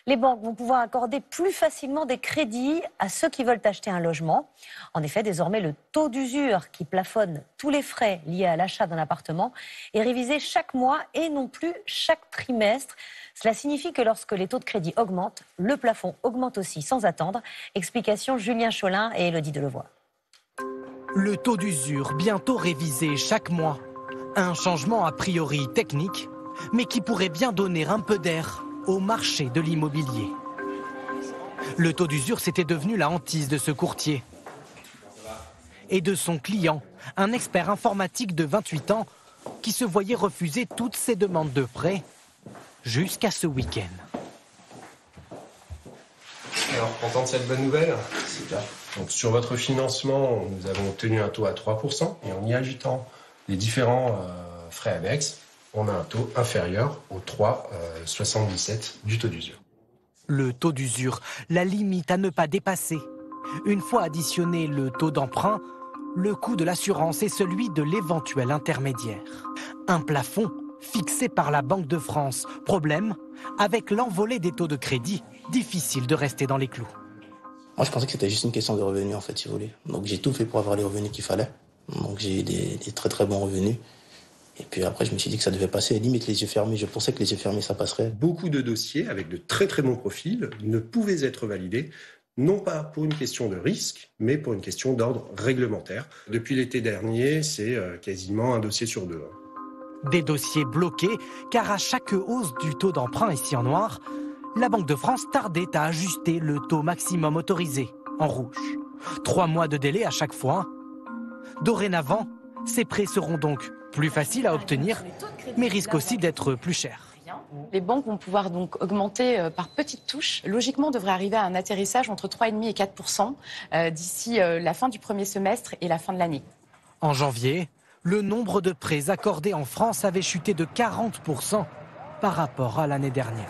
Les banques vont pouvoir accorder plus facilement des crédits à ceux qui veulent acheter un logement. En effet, désormais, le taux d'usure qui plafonne tous les frais liés à l'achat d'un appartement est révisé chaque mois et non plus chaque trimestre. Cela signifie que lorsque les taux de crédit augmentent, le plafond augmente aussi sans attendre. Explication Julien Cholin et Élodie Delevoye. Le taux d'usure bientôt révisé chaque mois. Un changement a priori technique, mais qui pourrait bien donner un peu d'air au marché de l'immobilier. Le taux d'usure, c'était devenu la hantise de ce courtier et de son client, un expert informatique de 28 ans qui se voyait refuser toutes ses demandes de prêt jusqu'à ce week-end. Alors, content de cette bonne nouvelle? Super. Donc, sur votre financement, nous avons obtenu un taux à 3% et en y ajoutant les différents frais annexes, on a un taux inférieur au 3,77 du taux d'usure. Le taux d'usure, la limite à ne pas dépasser. Une fois additionné le taux d'emprunt, le coût de l'assurance est celui de l'éventuel intermédiaire. Un plafond fixé par la Banque de France. Problème, avec l'envolée des taux de crédit, difficile de rester dans les clous. Moi, je pensais que c'était juste une question de revenus, en fait, si vous voulez. Donc, j'ai tout fait pour avoir les revenus qu'il fallait. Donc, j'ai eu des très, très bons revenus. Et puis après, je me suis dit que ça devait passer. Limite, les yeux fermés, je pensais que les yeux fermés, ça passerait. Beaucoup de dossiers avec de très, très bons profils ne pouvaient être validés, non pas pour une question de risque, mais pour une question d'ordre réglementaire. Depuis l'été dernier, c'est quasiment un dossier sur deux. Des dossiers bloqués, car à chaque hausse du taux d'emprunt ici en noir, la Banque de France tardait à ajuster le taux maximum autorisé, en rouge. 3 mois de délai à chaque fois. Dorénavant, ces prêts seront donc plus faciles à obtenir, mais risquent aussi d'être plus chers. Les banques vont pouvoir donc augmenter par petites touches. Logiquement, on devrait arriver à un atterrissage entre 3,5 et 4% d'ici la fin du premier semestre et la fin de l'année. En janvier, le nombre de prêts accordés en France avait chuté de 40% par rapport à l'année dernière.